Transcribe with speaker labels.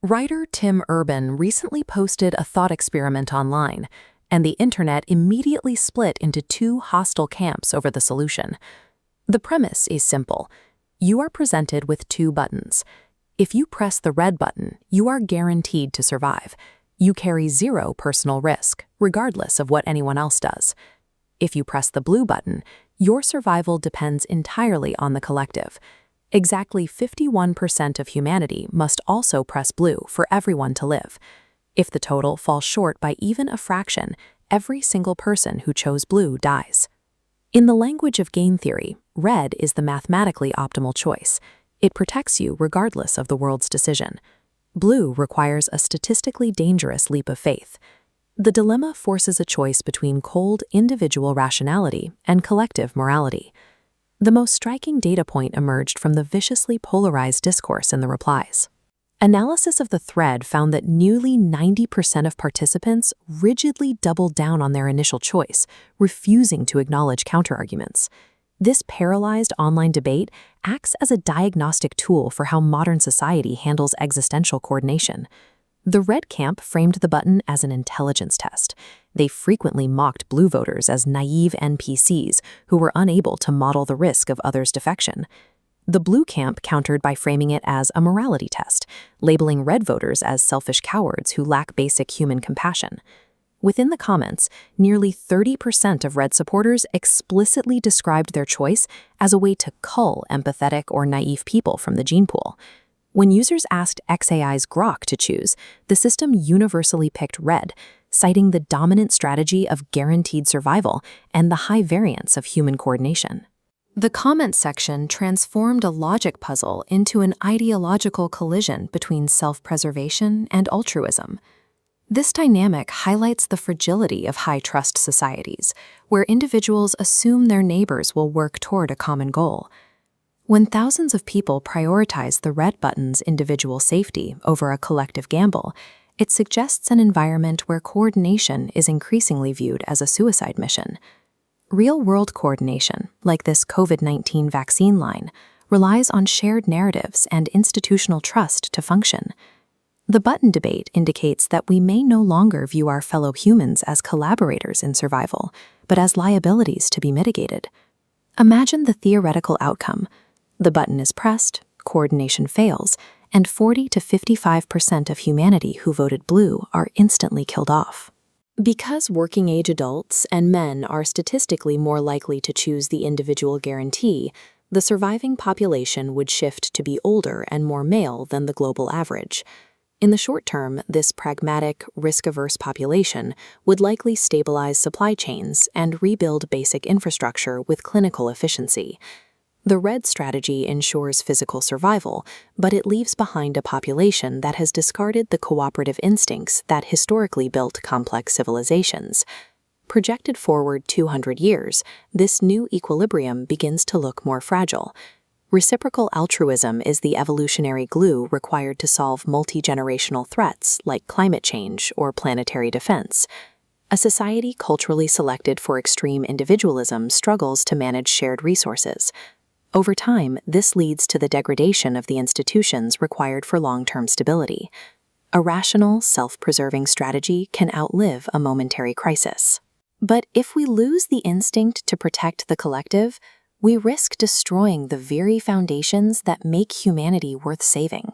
Speaker 1: Writer Tim Urban recently posted a thought experiment online, and the internet immediately split into two hostile camps over the solution. The premise is simple. You are presented with two buttons. If you press the red button, you are guaranteed to survive. You carry zero personal risk, regardless of what anyone else does. If you press the blue button, your survival depends entirely on the collective. Exactly 51% of humanity must also press blue for everyone to live. If the total falls short by even a fraction, every single person who chose blue dies. In the language of game theory, red is the mathematically optimal choice. It protects you regardless of the world's decision. Blue requires a statistically dangerous leap of faith. The dilemma forces a choice between cold individual rationality and collective morality. The most striking data point emerged from the viciously polarized discourse in the replies. Analysis of the thread found that nearly 90% of participants rigidly doubled down on their initial choice, refusing to acknowledge counterarguments. This paralyzed online debate acts as a diagnostic tool for how modern society handles existential coordination. The red camp framed the button as an intelligence test. They frequently mocked blue voters as naive NPCs who were unable to model the risk of others' defection. The blue camp countered by framing it as a morality test, labeling red voters as selfish cowards who lack basic human compassion. Within the comments, nearly 30% of red supporters explicitly described their choice as a way to cull empathetic or naive people from the gene pool. When users asked xAI's Grok to choose, the system universally picked red, citing the dominant strategy of guaranteed survival and the high variance of human coordination. The comment section transformed a logic puzzle into an ideological collision between self-preservation and altruism. This dynamic highlights the fragility of high-trust societies, where individuals assume their neighbors will work toward a common goal. When thousands of people prioritize the red button's individual safety over a collective gamble, it suggests an environment where coordination is increasingly viewed as a suicide mission. Real-world coordination, like this COVID-19 vaccine line, relies on shared narratives and institutional trust to function. The button debate indicates that we may no longer view our fellow humans as collaborators in survival, but as liabilities to be mitigated. Imagine the theoretical outcome. The button is pressed, coordination fails, and 40 to 55% of humanity who voted blue are instantly killed off. Because working-age adults and men are statistically more likely to choose the individual guarantee, the surviving population would shift to be older and more male than the global average. In the short term, this pragmatic, risk-averse population would likely stabilize supply chains and rebuild basic infrastructure with clinical efficiency. The red strategy ensures physical survival, but it leaves behind a population that has discarded the cooperative instincts that historically built complex civilizations. Projected forward 200 years, this new equilibrium begins to look more fragile. Reciprocal altruism is the evolutionary glue required to solve multi-generational threats like climate change or planetary defense. A society culturally selected for extreme individualism struggles to manage shared resources. Over time, this leads to the degradation of the institutions required for long-term stability. A rational, self-preserving strategy can outlive a momentary crisis. But if we lose the instinct to protect the collective, we risk destroying the very foundations that make humanity worth saving.